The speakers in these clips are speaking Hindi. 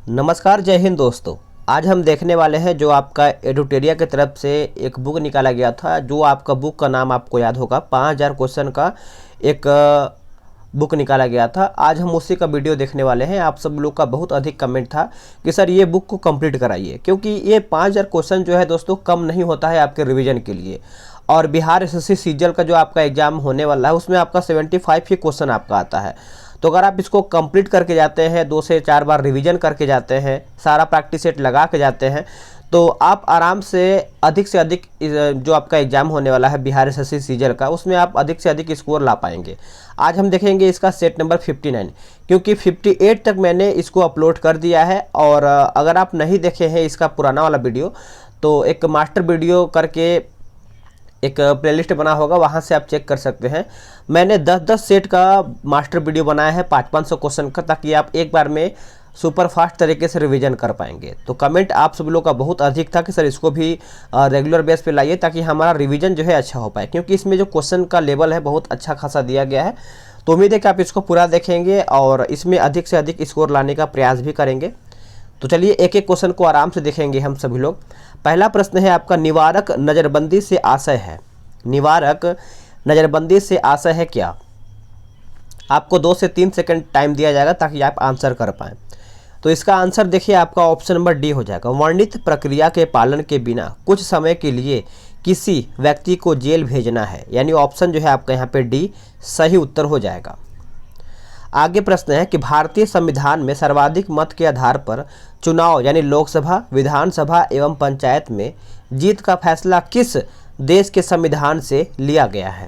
नमस्कार, जय हिंद दोस्तों। आज हम देखने वाले हैं जो आपका एडुटेरिया की तरफ से एक बुक निकाला गया था। जो आपका बुक का नाम आपको याद होगा, 5000 क्वेश्चन का एक बुक निकाला गया था। आज हम उसी का वीडियो देखने वाले हैं। आप सब लोग का बहुत अधिक कमेंट था कि सर ये बुक को कंप्लीट कराइए, क्योंकि ये 5000 क्वेश्चन जो है दोस्तों कम नहीं होता है आपके रिवीजन के लिए। और बिहार एसएससी सीजीएल का जो आपका एग्जाम होने वाला है उसमें आपका 75 ही क्वेश्चन आपका आता है। तो अगर आप इसको कंप्लीट करके जाते हैं, 2 से 4 बार रिवीजन करके जाते हैं, सारा प्रैक्टिस सेट लगा के जाते हैं, तो आप आराम से अधिक जो आपका एग्जाम होने वाला है बिहार एसएससी सीजीएल का, उसमें आप अधिक से अधिक स्कोर ला पाएंगे। आज हम देखेंगे इसका सेट नंबर 59, क्योंकि 58 तक मैंने इसको अपलोड कर दिया है। और अगर आप नहीं देखे हैं इसका पुराना वाला वीडियो, तो एक मास्टर वीडियो करके एक प्लेलिस्ट बना होगा, वहाँ से आप चेक कर सकते हैं। मैंने 10-10 सेट का मास्टर वीडियो बनाया है 500-500 क्वेश्चन का, ताकि आप एक बार में सुपर फास्ट तरीके से रिवीजन कर पाएंगे। तो कमेंट आप सब लोग का बहुत अधिक था कि सर इसको भी रेगुलर बेस पे लाइए, ताकि हमारा रिवीजन जो है अच्छा हो पाए, क्योंकि इसमें जो क्वेश्चन का लेवल है बहुत अच्छा खासा दिया गया है। तो उम्मीद है कि आप इसको पूरा देखेंगे और इसमें अधिक से अधिक स्कोर लाने का प्रयास भी करेंगे। तो चलिए एक एक क्वेश्चन को आराम से देखेंगे हम सभी लोग। पहला प्रश्न है आपका, निवारक नज़रबंदी से आशय है। निवारक नज़रबंदी से आशय है क्या? आपको 2 से 3 सेकंड टाइम दिया जाएगा ताकि आप आंसर कर पाएँ। तो इसका आंसर देखिए, आपका ऑप्शन नंबर डी हो जाएगा। वर्णित प्रक्रिया के पालन के बिना कुछ समय के लिए किसी व्यक्ति को जेल भेजना है, यानी ऑप्शन जो है आपका यहाँ पे डी सही उत्तर हो जाएगा। आगे प्रश्न है कि भारतीय संविधान में सर्वाधिक मत के आधार पर चुनाव यानी लोकसभा, विधानसभा एवं पंचायत में जीत का फैसला किस देश के संविधान से लिया गया है?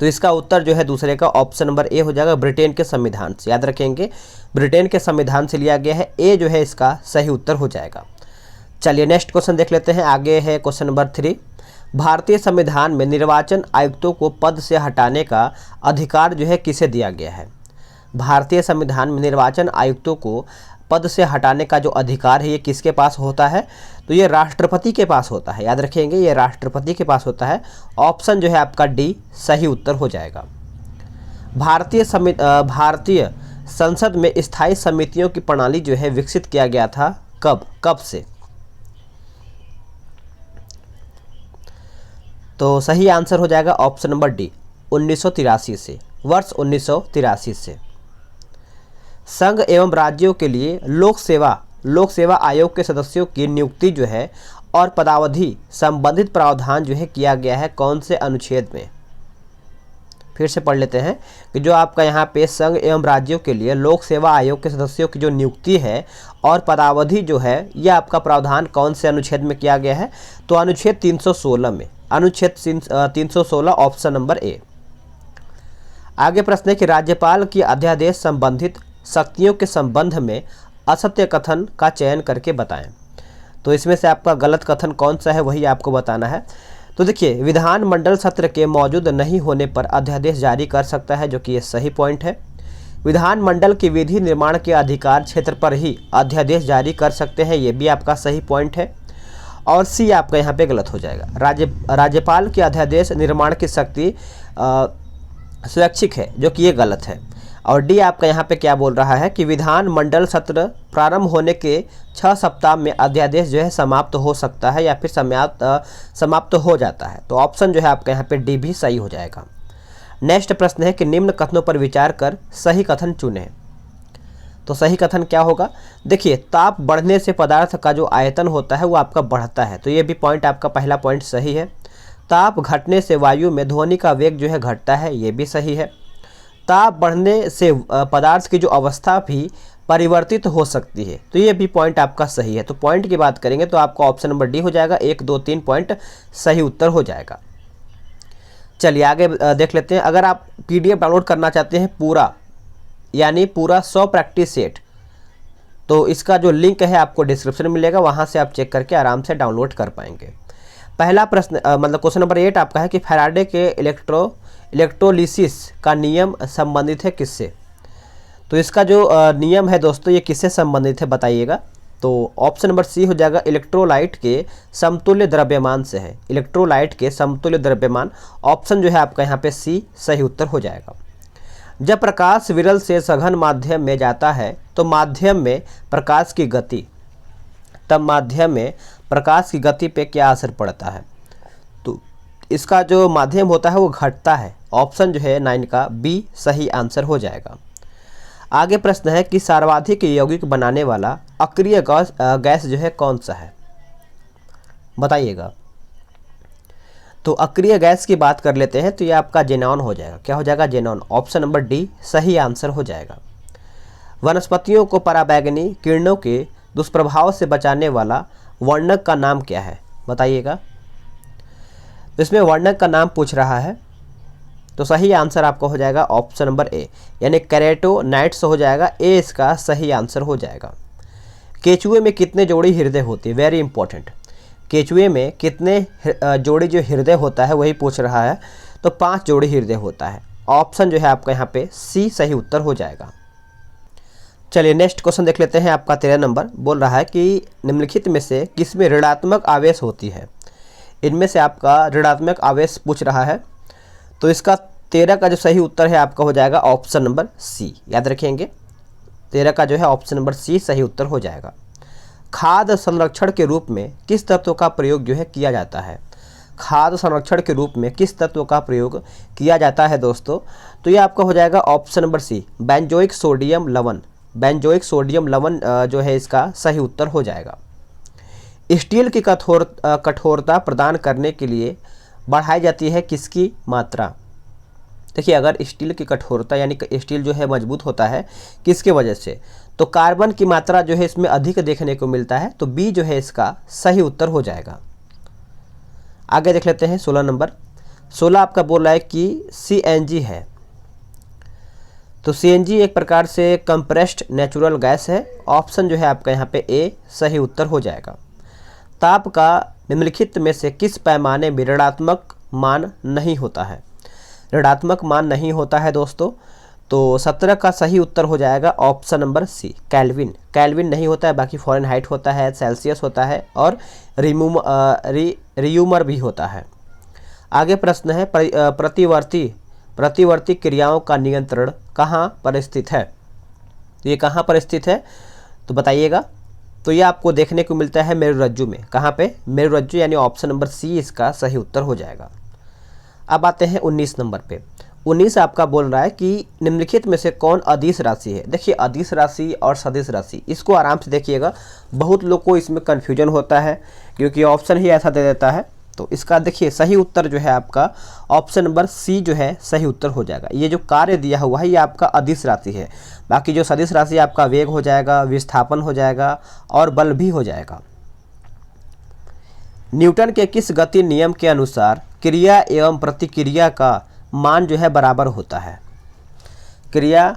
तो इसका उत्तर जो है दूसरे का ऑप्शन नंबर ए हो जाएगा, ब्रिटेन के संविधान से। याद रखेंगे, ब्रिटेन के संविधान से लिया गया है। ए जो है इसका सही उत्तर हो जाएगा। चलिए नेक्स्ट क्वेश्चन देख लेते हैं। आगे है क्वेश्चन नंबर 3। भारतीय संविधान में निर्वाचन आयुक्तों को पद से हटाने का अधिकार जो है किसे दिया गया है? भारतीय संविधान में निर्वाचन आयुक्तों को पद से हटाने का जो अधिकार है ये किसके पास होता है? तो ये राष्ट्रपति के पास होता है। याद रखेंगे, ये राष्ट्रपति के पास होता है। ऑप्शन जो है आपका डी सही उत्तर हो जाएगा। भारतीय संसद में स्थायी समितियों की प्रणाली जो है विकसित किया गया था कब से? तो सही आंसर हो जाएगा ऑप्शन नंबर डी 1983 से, वर्ष 1983 से। संघ एवं राज्यों के लिए लोक सेवा आयोग के सदस्यों की नियुक्ति जो है और पदावधि संबंधित प्रावधान जो है किया गया है कौन से अनुच्छेद में? फिर से पढ़ लेते हैं कि जो आपका यहाँ पे संघ एवं राज्यों के लिए लोक सेवा आयोग के सदस्यों की जो नियुक्ति है और पदावधि जो है यह आपका प्रावधान कौन से अनुच्छेद में किया गया है? तो अनुच्छेद 316 में, अनुच्छेद 316 ऑप्शन नंबर ए। आगे प्रश्न है कि राज्यपाल की अध्यादेश संबंधित शक्तियों के संबंध में असत्य कथन का चयन करके बताएं। तो इसमें से आपका गलत कथन कौन सा है वही आपको बताना है। तो देखिए, विधानमंडल सत्र के मौजूद नहीं होने पर अध्यादेश जारी कर सकता है, जो कि ये सही पॉइंट है। विधानमंडल के विधि निर्माण के अधिकार क्षेत्र पर ही अध्यादेश जारी कर सकते हैं, ये भी आपका सही पॉइंट है। और सी आपका यहाँ पे गलत हो जाएगा। राज्यपाल के अध्यादेश निर्माण की शक्ति स्वैच्छिक है, जो कि ये गलत है। और डी आपका यहाँ पे क्या बोल रहा है कि विधानमंडल सत्र प्रारंभ होने के 6 सप्ताह में अध्यादेश जो है समाप्त हो सकता है या फिर समाप्त हो जाता है। तो ऑप्शन जो है आपका यहाँ पे डी भी सही हो जाएगा। नेक्स्ट प्रश्न है कि निम्न कथनों पर विचार कर सही कथन चुनें। तो सही कथन क्या होगा? देखिए, ताप बढ़ने से पदार्थ का जो आयतन होता है वो आपका बढ़ता है, तो ये भी पॉइंट आपका पहला पॉइंट सही है। ताप घटने से वायु में ध्वनि का वेग जो है घटता है, ये भी सही है। ताप बढ़ने से पदार्थ की जो अवस्था भी परिवर्तित हो सकती है, तो ये भी पॉइंट आपका सही है। तो पॉइंट की बात करेंगे तो आपका ऑप्शन नंबर डी हो जाएगा। 1, 2, 3 पॉइंट सही उत्तर हो जाएगा। चलिए आगे देख लेते हैं। अगर आप PDF डाउनलोड करना चाहते हैं पूरा, यानी पूरा 100 प्रैक्टिस सेट, तो इसका जो लिंक है आपको डिस्क्रिप्शन में मिलेगा, वहाँ से आप चेक करके आराम से डाउनलोड कर पाएंगे। पहला प्रश्न मतलब क्वेश्चन नंबर 8 आपका है कि फैराडे के इलेक्ट्रोलिसिस का नियम संबंधित है किससे? तो इसका जो नियम है दोस्तों ये किससे संबंधित है बताइएगा। तो ऑप्शन नंबर सी हो जाएगा, इलेक्ट्रोलाइट के समतुल्य द्रव्यमान से है। इलेक्ट्रोलाइट के समतुल्य द्रव्यमान, ऑप्शन जो है आपका यहाँ पे सी सही उत्तर हो जाएगा। जब प्रकाश विरल से सघन माध्यम में जाता है तो माध्यम में प्रकाश की गति तब माध्यम में प्रकाश की गति पे क्या असर पड़ता है? तो इसका जो माध्यम होता है वो घटता है। ऑप्शन जो है 9 का बी सही आंसर हो जाएगा। आगे प्रश्न है कि सर्वाधिक यौगिक बनाने वाला अक्रिय गैस जो है कौन सा है, बताइएगा। तो अक्रिय गैस की बात कर लेते हैं तो ये आपका जेनॉन हो जाएगा। क्या हो जाएगा? जेनॉन। ऑप्शन नंबर डी सही आंसर हो जाएगा। वनस्पतियों को पराबैंगनी किरणों के दुष्प्रभाव से बचाने वाला वर्णक का नाम क्या है, बताइएगा। तो इसमें वर्णक का नाम पूछ रहा है, तो सही आंसर आपका हो जाएगा ऑप्शन नंबर ए, यानी कैरोटीनॉइड्स हो जाएगा। ए इसका सही आंसर हो जाएगा। केचुए में कितने जोड़ी हृदय होते हैं? Very important. केचुए में कितने जोड़ी जो हृदय होता है वही पूछ रहा है। तो 5 जोड़ी हृदय होता है। ऑप्शन जो है आपका यहाँ पे सी सही उत्तर हो जाएगा। चलिए नेक्स्ट क्वेश्चन देख लेते हैं। आपका 13 नंबर बोल रहा है कि निम्नलिखित में से किसमें ऋणात्मक आवेश होती है? इनमें से आपका ऋणात्मक आवेश पूछ रहा है। तो इसका 13 का जो सही उत्तर है आपका हो जाएगा ऑप्शन नंबर सी। याद रखेंगे 13 का जो है ऑप्शन नंबर सी सही उत्तर हो जाएगा। खाद्य संरक्षण के रूप में किस तत्व का प्रयोग जो है किया जाता है? खाद्य संरक्षण के रूप में किस तत्व का प्रयोग किया जाता है दोस्तों? तो ये आपका हो जाएगा option number C benzoic sodium लवण। बेंजोइक सोडियम लवण जो है इसका सही उत्तर हो जाएगा। स्टील की कठोरता प्रदान करने के लिए बढ़ाई जाती है किसकी मात्रा? देखिए अगर स्टील की कठोरता यानी स्टील जो है मजबूत होता है किसके वजह से? तो कार्बन की मात्रा जो है इसमें अधिक देखने को मिलता है। तो बी जो है इसका सही उत्तर हो जाएगा। आगे देख लेते हैं 16 नंबर। 16 आपका बोल रहा है कि CNG है। तो CNG एक प्रकार से कंप्रेस्ड नेचुरल गैस है। ऑप्शन जो है आपका यहाँ पे ए सही उत्तर हो जाएगा। ताप का निम्नलिखित में से किस पैमाने में ऋणात्मक मान नहीं होता है? ऋणात्मक मान नहीं होता है दोस्तों। तो 17 का सही उत्तर हो जाएगा option number C Kelvin. Kelvin नहीं होता है, बाकी फ़ारेनहाइट होता है, सेल्सियस होता है और रियूमर भी होता है। आगे प्रश्न है प्रतिवर्ती क्रियाओं का नियंत्रण कहाँ पर स्थित है? ये कहाँ पर स्थित है तो बताइएगा। तो ये आपको देखने को मिलता है मेरुरज्जु में। कहाँ पे? मेरुरज्जु, यानी ऑप्शन नंबर सी इसका सही उत्तर हो जाएगा। अब आते हैं 19 नंबर पे। 19 आपका बोल रहा है कि निम्नलिखित में से कौन अदिश राशि है? देखिए अदिश राशि और सदिश राशि इसको आराम से देखिएगा। बहुत लोग को इसमें कन्फ्यूजन होता है क्योंकि ऑप्शन ही ऐसा दे देता है। तो इसका देखिए सही उत्तर जो है आपका ऑप्शन नंबर सी जो है सही उत्तर हो जाएगा। ये जो कार्य दिया हुआ है ये आपका अदिश राशि है। बाकी जो सदिश राशि आपका वेग हो जाएगा, विस्थापन हो जाएगा और बल भी हो जाएगा। न्यूटन के किस गति नियम के अनुसार क्रिया एवं प्रतिक्रिया का मान जो है बराबर होता है? क्रिया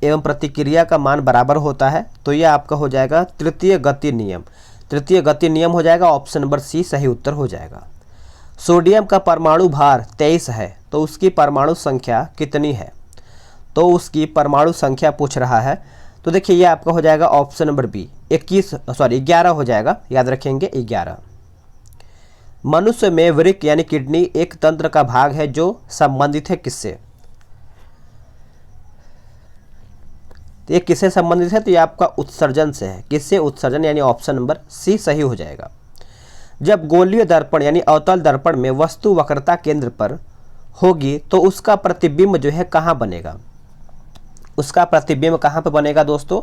एवं प्रतिक्रिया का मान बराबर होता है। तो यह आपका हो जाएगा तृतीय गति नियम। तृतीय गति नियम हो जाएगा। ऑप्शन नंबर सी सही उत्तर हो जाएगा। सोडियम का परमाणु भार 23 है तो उसकी परमाणु संख्या कितनी है? तो उसकी परमाणु संख्या पूछ रहा है। तो देखिए ये आपका हो जाएगा ऑप्शन नंबर बी 11 हो जाएगा। याद रखेंगे 11। मनुष्य में वृक्क यानी किडनी एक तंत्र का भाग है जो संबंधित है किससे? तो ये किससे संबंधित है? तो ये आपका उत्सर्जन से है। किससे? उत्सर्जन, यानी ऑप्शन नंबर सी सही हो जाएगा। जब गोलीय दर्पण यानी अवतल दर्पण में वस्तु वक्रता केंद्र पर होगी तो उसका प्रतिबिंब जो है कहाँ बनेगा? उसका प्रतिबिंब कहाँ पर बनेगा दोस्तों?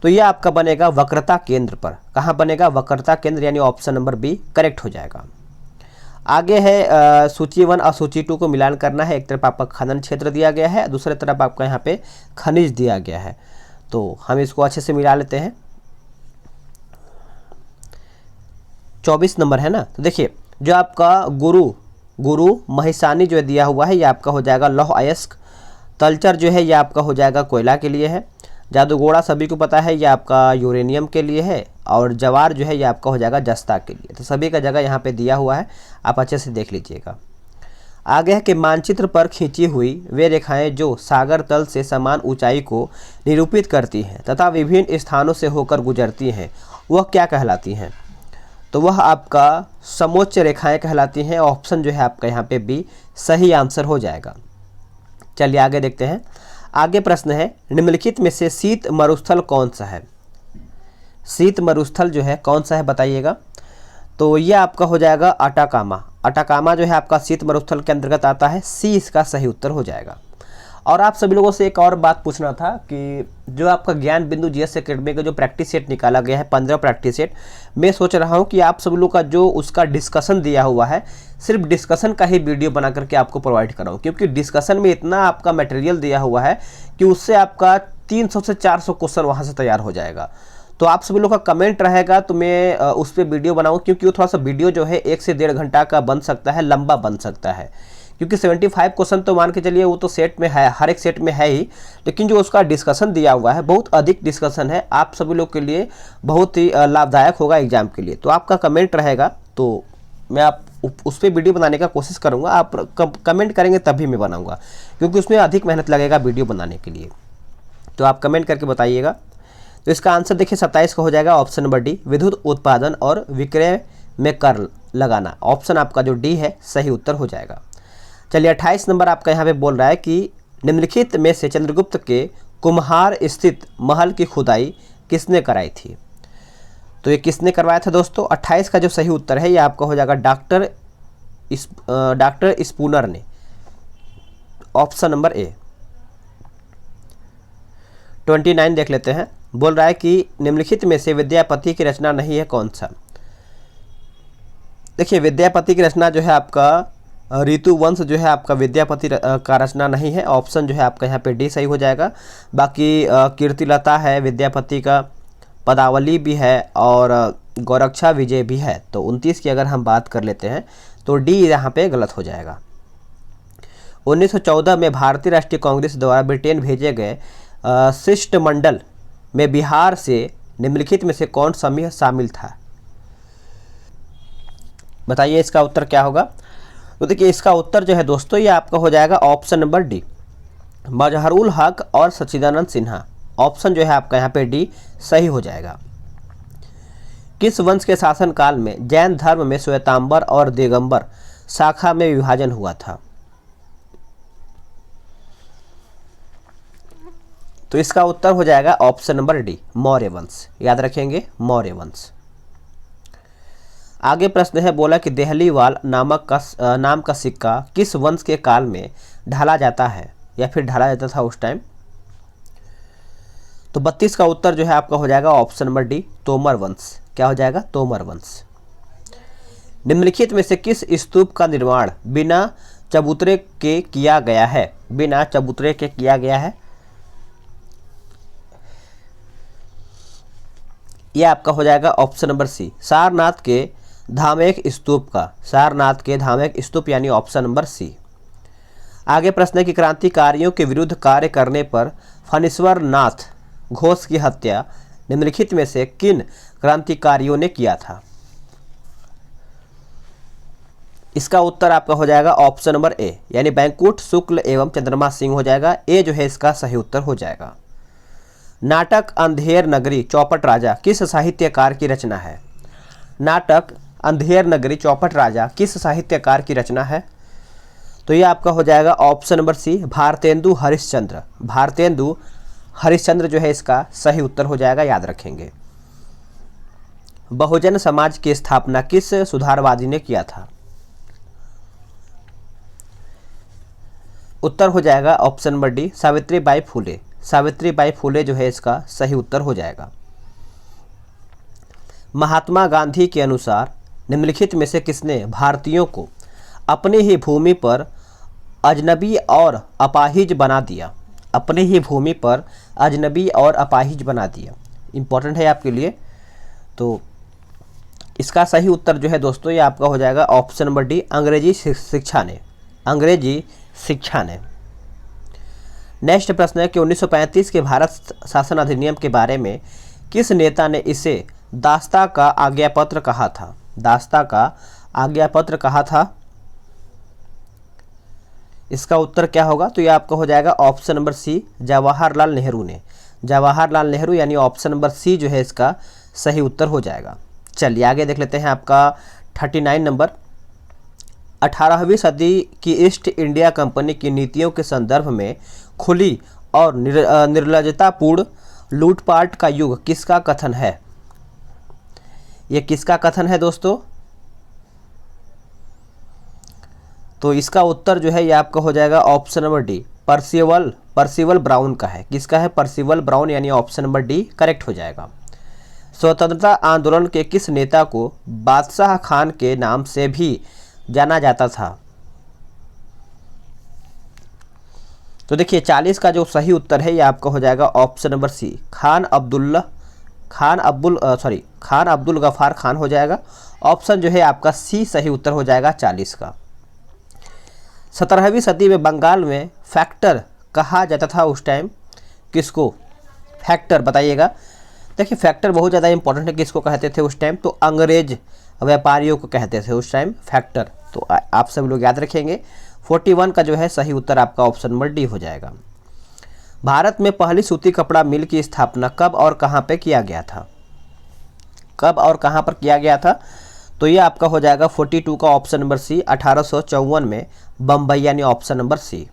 तो ये आपका बनेगा वक्रता केंद्र पर। कहाँ बनेगा? वक्रता केंद्र, यानी ऑप्शन नंबर बी करेक्ट हो जाएगा। आगे है सूची 1 और सूची 2 को मिलान करना है। एक तरफ आपका खनन क्षेत्र दिया गया है, दूसरे तरफ आपका यहाँ पे खनिज दिया गया है। तो हम इसको अच्छे से मिला लेते हैं। 24 नंबर है ना। तो देखिए जो आपका गुरु महिसानी जो दिया हुआ है ये आपका हो जाएगा लौह अयस्क। तलचर जो है ये आपका हो जाएगा कोयला के लिए है। जादूगोड़ा सभी को पता है ये आपका यूरेनियम के लिए है। और जवार जो है ये आपका हो जाएगा जस्ता के लिए। तो सभी का जगह यहाँ पे दिया हुआ है, आप अच्छे से देख लीजिएगा। आगे है कि मानचित्र पर खींची हुई वे रेखाएं जो सागर तल से समान ऊंचाई को निरूपित करती हैं तथा विभिन्न स्थानों से होकर गुजरती हैं वह क्या कहलाती हैं? तो वह आपका समोच्च रेखाएं कहलाती हैं। ऑप्शन जो है आपका यहाँ पे बी सही आंसर हो जाएगा। चलिए आगे देखते हैं। आगे प्रश्न है, निम्नलिखित में से शीत मरुस्थल कौन सा है? शीत मरुस्थल जो है कौन सा है बताइएगा। तो ये आपका हो जाएगा अटाकामा। अटाकामा जो है आपका शीत मरुस्थल के अंतर्गत आता है। सी इसका सही उत्तर हो जाएगा। और आप सभी लोगों से एक और बात पूछना था कि जो आपका ज्ञान बिंदु जीएस एकेडमी का जो प्रैक्टिस सेट निकाला गया है 15 प्रैक्टिस सेट, मैं सोच रहा हूं कि आप सभी लोग का जो उसका डिस्कशन दिया हुआ है, सिर्फ डिस्कशन का ही वीडियो बना करके आपको प्रोवाइड कराऊं, क्योंकि डिस्कशन में इतना आपका मटेरियल दिया हुआ है कि उससे आपका 300 से 400 क्वेश्चन वहाँ से तैयार हो जाएगा। तो आप सभी लोग का कमेंट रहेगा तो मैं उस पर वीडियो बनाऊँ, क्योंकि वो थोड़ा सा वीडियो जो है 1 से 1.5 घंटा का बन सकता है, लंबा बन सकता है, क्योंकि 75 क्वेश्चन तो मान के चलिए वो तो सेट में है, हर एक सेट में है ही, लेकिन जो उसका डिस्कशन दिया हुआ है बहुत अधिक डिस्कशन है, आप सभी लोग के लिए बहुत ही लाभदायक होगा एग्जाम के लिए। तो आपका कमेंट रहेगा तो मैं आप उस पर वीडियो बनाने का कोशिश करूँगा। आप कमेंट करेंगे तभी मैं बनाऊँगा, क्योंकि उसमें अधिक मेहनत लगेगा वीडियो बनाने के लिए। तो आप कमेंट करके बताइएगा। तो इसका आंसर देखिए 27 का हो जाएगा ऑप्शन नंबर डी, विद्युत उत्पादन और विक्रय में कर लगाना। ऑप्शन आपका जो डी है सही उत्तर हो जाएगा। चलिए 28 नंबर आपका यहाँ पे बोल रहा है कि निम्नलिखित में से चंद्रगुप्त के कुम्हार स्थित महल की खुदाई किसने कराई थी? तो ये किसने करवाया था दोस्तों? 28 का जो सही उत्तर है ये आपका हो जाएगा डॉक्टर स्पूनर ने। Option number A. 29 देख लेते हैं। बोल रहा है कि निम्नलिखित में से विद्यापति की रचना नहीं है कौन सा? देखिए विद्यापति की रचना जो है आपका ऋतुवंश जो है आपका विद्यापति का रचना नहीं है। ऑप्शन जो है आपका यहाँ पे डी सही हो जाएगा। बाकी कीर्तिलता है विद्यापति का, पदावली भी है और गौरक्षा विजय भी है। तो 29 की अगर हम बात कर लेते हैं तो डी यहाँ पे गलत हो जाएगा। 1914 में भारतीय राष्ट्रीय कांग्रेस द्वारा ब्रिटेन भेजे गए शिष्टमंडल में बिहार से निम्नलिखित में से कौन समूह शामिल था? बताइए इसका उत्तर क्या होगा? तो देखिए इसका उत्तर जो है दोस्तों ये आपका हो जाएगा ऑप्शन नंबर डी, मजहरुल हक और सच्चिदानंद सिन्हा। ऑप्शन जो है आपका यहाँ पे डी सही हो जाएगा। किस वंश के शासन काल में जैन धर्म में श्वेतांबर और दिगंबर शाखा में विभाजन हुआ था? तो इसका उत्तर हो जाएगा ऑप्शन नंबर डी, मौर्य वंश। याद रखेंगे, मौर्य वंश। आगे प्रश्न है, बोला कि देहलीवाल नाम का सिक्का किस वंश के काल में ढाला जाता है या फिर ढाला जाता था उस टाइम? तो 32 का उत्तर जो है आपका हो जाएगा ऑप्शन नंबर डी, तोमर वंश। क्या हो जाएगा? तोमर वंश। निम्नलिखित में से किस स्तूप का निर्माण बिना चबूतरे के किया गया है? बिना चबूतरे के किया गया है, यह आपका हो जाएगा ऑप्शन नंबर सी, सारनाथ के धामेक स्तूप का। सारनाथ के धामेक स्तूप यानी ऑप्शन नंबर सी। आगे प्रश्न है कि क्रांतिकारियों के विरुद्ध कार्य करने पर फणीश्वर नाथ घोष की हत्या निम्नलिखित में से किन क्रांतिकारियों ने किया था? इसका उत्तर आपका हो जाएगा ऑप्शन नंबर ए, यानी बैंकुट शुक्ल एवं चंद्रमा सिंह हो जाएगा। ए जो है इसका सही उत्तर हो जाएगा। नाटक अंधेर नगरी चौपट राजा किस साहित्यकार की रचना है? नाटक अंधेर नगरी चौपट राजा किस साहित्यकार की रचना है? तो ये आपका हो जाएगा option number C, Bharatendu Harishchandra. Bharatendu Harishchandra जो है इसका सही उत्तर हो जाएगा। याद रखेंगे। बहुजन समाज की स्थापना किस सुधारवादी ने किया था? उत्तर हो जाएगा option number D, Savitribai Phule. Savitribai Phule जो है इसका सही उत्तर हो जाएगा। महात्मा गांधी के अनुसार निम्नलिखित में से किसने भारतीयों को अपनी ही भूमि पर अजनबी और अपाहिज बना दिया? अपनी ही भूमि पर अजनबी और अपाहिज बना दिया, इंपॉर्टेंट है आपके लिए। तो इसका सही उत्तर जो है दोस्तों ये आपका हो जाएगा ऑप्शन नंबर डी, अंग्रेजी शिक्षा ने। अंग्रेजी शिक्षा ने। नेक्स्ट प्रश्न है कि 1935 के भारत शासन अधिनियम के बारे में किस नेता ने इसे दास्ता का आज्ञापत्र कहा था? दास्ता का आज्ञापत्र कहा था। इसका उत्तर क्या होगा? तो ये आपका हो जाएगा option number C, Jawaharlal Nehru ने। जवाहरलाल नेहरू यानी ऑप्शन नंबर सी जो है इसका सही उत्तर हो जाएगा। चलिए आगे देख लेते हैं आपका 39 नंबर। 18वीं सदी की ईस्ट इंडिया कंपनी की नीतियों के संदर्भ में खुली और निर्लजतापूर्ण लूटपाट का युग किसका कथन है? ये किसका कथन है दोस्तों? तो इसका उत्तर जो है ये आपका हो जाएगा option number D, Percival brown का है। किसका है? पर्सिवल ब्राउन, यानी ऑप्शन नंबर डी करेक्ट हो जाएगा। स्वतंत्रता आंदोलन के किस नेता को बादशाह खान के नाम से भी जाना जाता था? तो देखिए 40 का जो सही उत्तर है ये आपका हो जाएगा option number C, Khan Abdul Ghaffar Khan हो जाएगा। ऑप्शन जो है आपका सी सही उत्तर हो जाएगा 40 का। 17वीं सदी में बंगाल में फैक्टर कहा जाता था उस टाइम, किसको? फैक्टर बताइएगा। देखिए फैक्टर बहुत ज़्यादा इंपॉर्टेंट है, किसको कहते थे उस टाइम? तो अंग्रेज व्यापारियों को कहते थे उस टाइम फैक्टर। तो आप सब लोग याद रखेंगे। 41 का जो है सही उत्तर आपका ऑप्शन नंबर डी हो जाएगा। भारत में पहली सूती कपड़ा मिल की स्थापना कब और कहाँ पे किया गया था? कब और कहाँ पर किया गया था? तो ये आपका हो जाएगा 42 का ऑप्शन नंबर सी, 1854 में बम्बई, यानी ऑप्शन नंबर सी।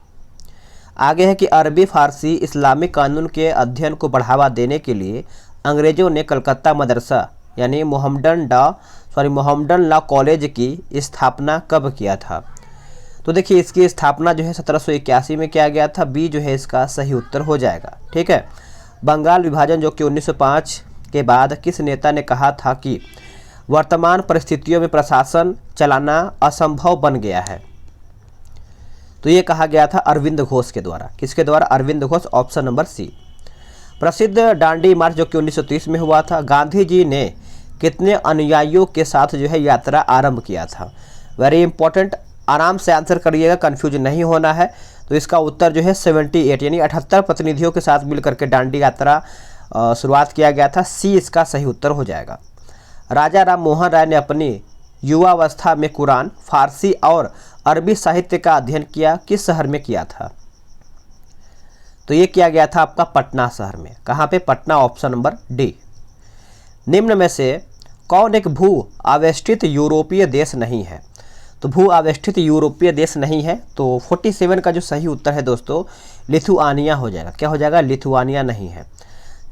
आगे है कि अरबी फारसी इस्लामिक कानून के अध्ययन को बढ़ावा देने के लिए अंग्रेजों ने कलकत्ता मदरसा यानी मोहम्मडन लॉ कॉलेज की स्थापना कब किया था? तो देखिए इसकी स्थापना जो है 1781 में किया गया था। बी जो है इसका सही उत्तर हो जाएगा। ठीक है। बंगाल विभाजन जो कि 1905 के बाद किस नेता ने कहा था कि वर्तमान परिस्थितियों में प्रशासन चलाना असंभव बन गया है? तो ये कहा गया था अरविंद घोष के द्वारा। किसके द्वारा? Aurobindo Ghosh, option number C. प्रसिद्ध दांडी मार्च जो कि 1930 में हुआ था, गांधी जी ने कितने अनुयायियों के साथ जो है यात्रा आरंभ किया था? वेरी इंपॉर्टेंट, आराम से आंसर करिएगा, कंफ्यूज नहीं होना है। तो इसका उत्तर जो है 78 यानी 78 प्रतिनिधियों के साथ मिलकर के दांडी यात्रा शुरुआत किया गया था। सी इसका सही उत्तर हो जाएगा। राजा राम मोहन राय ने अपनी युवावस्था में कुरान, फारसी और अरबी साहित्य का अध्ययन किया, किस शहर में किया था? तो ये किया गया था आपका पटना शहर में। कहाँ पे? Patna, option number D. निम्न में से कौन एक भू आवेष्टित यूरोपीय देश नहीं है? तो भू आवेष्टित यूरोपीय देश नहीं है। तो 47 का जो सही उत्तर है दोस्तों लिथुआनिया हो जाएगा। क्या हो जाएगा? लिथुआनिया नहीं है।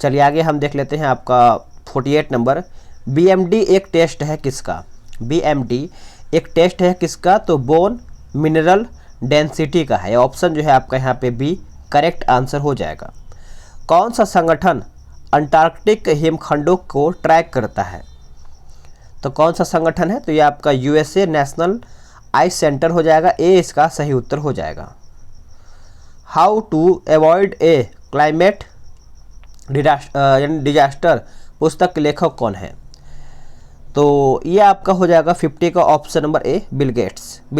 चलिए आगे हम देख लेते हैं आपका 48 नंबर। BMD एक टेस्ट है किसका? BMD एक टेस्ट है किसका? तो बोन मिनरल डेंसिटी का है। ऑप्शन जो है आपका यहाँ पे बी करेक्ट आंसर हो जाएगा। कौन सा संगठन अंटार्कटिक हिमखंडों को ट्रैक करता है? तो कौन सा संगठन है? तो ये आपका USA नेशनल आइस सेंटर हो जाएगा। ए इसका सही उत्तर हो जाएगा। How to avoid a climate disaster पुस्तक के लेखक कौन है? तो ये आपका हो जाएगा 50 का option number A, Bill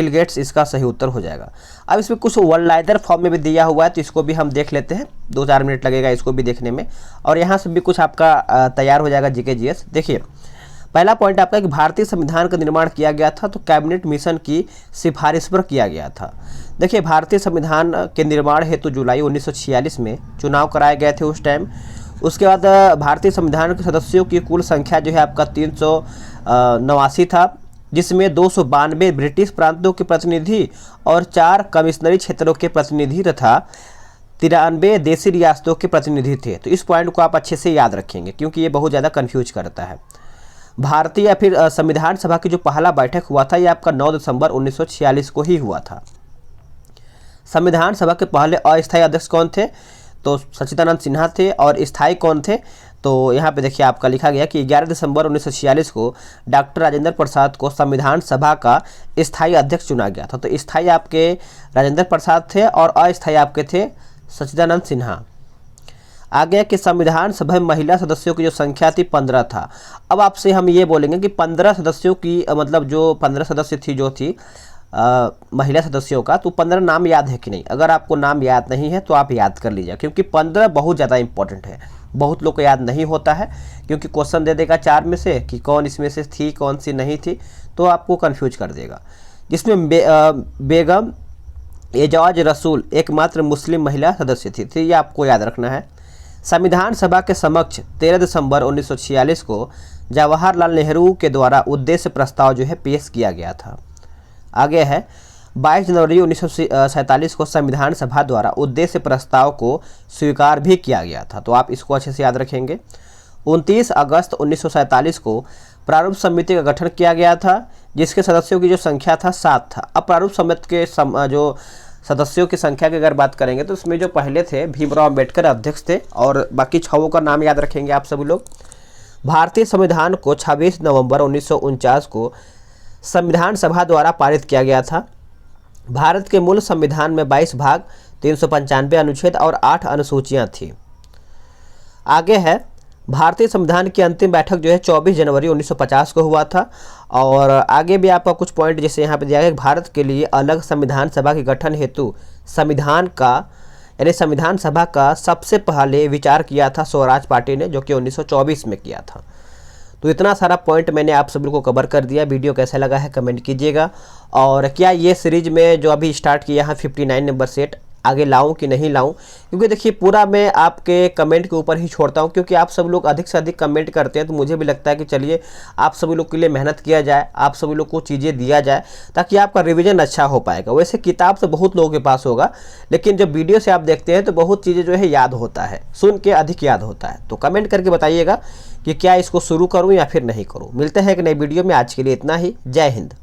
Gates इसका सही उत्तर हो जाएगा। अब इसमें कुछ वन लाइनर फॉर्म में भी दिया हुआ है, तो इसको भी हम देख लेते हैं। 2-4 मिनट लगेगा इसको भी देखने में, और यहाँ से भी कुछ आपका तैयार हो जाएगा जीके जीएस। देखिए पहला पॉइंट आपका कि भारतीय संविधान का निर्माण किया गया था तो कैबिनेट मिशन की सिफारिश पर किया गया था। देखिए भारतीय संविधान के निर्माण हेतु जुलाई 1946 में चुनाव कराए गए थे उस टाइम। उसके बाद भारतीय संविधान के सदस्यों की कुल संख्या जो है आपका 389 था, जिसमें 292 ब्रिटिश प्रांतों के प्रतिनिधि और 4 कमिश्नरी क्षेत्रों के प्रतिनिधि तथा 93 देसी रियासतों के प्रतिनिधि थे। तो इस पॉइंट को आप अच्छे से याद रखेंगे क्योंकि ये बहुत ज़्यादा कन्फ्यूज करता है। भारतीय या फिर संविधान सभा की जो पहला बैठक हुआ था ये आपका 9 दिसंबर 1946 को ही हुआ था। संविधान सभा के पहले अस्थायी अध्यक्ष कौन थे? तो सच्चिदानंद सिन्हा थे। और स्थायी कौन थे? तो यहाँ पे देखिए आपका लिखा गया कि 11 दिसंबर 1946 को डॉक्टर राजेंद्र प्रसाद को संविधान सभा का स्थायी अध्यक्ष चुना गया था। तो स्थायी आपके राजेंद्र प्रसाद थे और अस्थायी आपके थे सच्चिदानंद सिन्हा। आगे कि संविधान सभा में महिला सदस्यों की जो संख्या थी 15 था। अब आपसे हम ये बोलेंगे कि 15 सदस्यों की मतलब जो 15 सदस्य थी जो थी महिला सदस्यों का, तो 15 नाम याद है कि नहीं? अगर आपको नाम याद नहीं है तो आप याद कर लीजिए क्योंकि 15 बहुत ज़्यादा इंपॉर्टेंट है। बहुत लोग को याद नहीं होता है क्योंकि क्वेश्चन दे देगा 4 में से कि कौन इसमें से थी कौन सी नहीं थी, तो आपको कन्फ्यूज कर देगा। जिसमें बेगम एजाज रसूल एकमात्र मुस्लिम महिला सदस्य थी, तो ये आपको याद रखना है। संविधान सभा के समक्ष 13 दिसंबर 1946 को जवाहरलाल नेहरू के द्वारा उद्देश्य प्रस्ताव जो है पेश किया गया था। आगे है 22 जनवरी 1947 को संविधान सभा द्वारा उद्देश्य प्रस्ताव को स्वीकार भी किया गया था। तो आप इसको अच्छे से याद रखेंगे। 29 अगस्त 1947 को प्रारूप समिति का गठन किया गया था, जिसके सदस्यों की जो संख्या था 7 था। अब प्रारूप समिति के जो सदस्यों की संख्या की अगर बात करेंगे तो इसमें जो पहले थे भीमराव अम्बेडकर अध्यक्ष थे, और बाकी 6 का नाम याद रखेंगे आप सभी लोग। भारतीय संविधान को 26 नवंबर 1949 को संविधान सभा द्वारा पारित किया गया था। भारत के मूल संविधान में 22 भाग, 395 अनुच्छेद और 8 अनुसूचियां थी। आगे है भारतीय संविधान की अंतिम बैठक जो है 24 जनवरी 1950 को हुआ था। और आगे भी आपका कुछ पॉइंट जैसे यहाँ पे दिया गया, भारत के लिए अलग संविधान सभा के गठन हेतु संविधान सभा का सबसे पहले विचार किया था स्वराज पार्टी ने, जो कि 1924 में किया था। तो इतना सारा पॉइंट मैंने आप सभी को कवर कर दिया। वीडियो कैसा लगा है कमेंट कीजिएगा। और क्या ये सीरीज में जो अभी स्टार्ट किया है 59 नंबर सेट आगे लाऊं कि नहीं लाऊं, क्योंकि देखिए पूरा मैं आपके कमेंट के ऊपर ही छोड़ता हूं, क्योंकि आप सब लोग अधिक से अधिक कमेंट करते हैं, तो मुझे भी लगता है कि चलिए आप सभी लोग के लिए मेहनत किया जाए, आप सभी लोग को चीज़ें दिया जाए ताकि आपका रिवीजन अच्छा हो पाएगा। वैसे किताब तो बहुत लोगों के पास होगा, लेकिन जब वीडियो से आप देखते हैं तो बहुत चीज़ें जो है याद होता है, सुन के अधिक याद होता है। तो कमेंट करके बताइएगा कि क्या इसको शुरू करूँ या फिर नहीं करूँ। मिलते हैं एक नई वीडियो में, आज के लिए इतना ही। जय हिंद।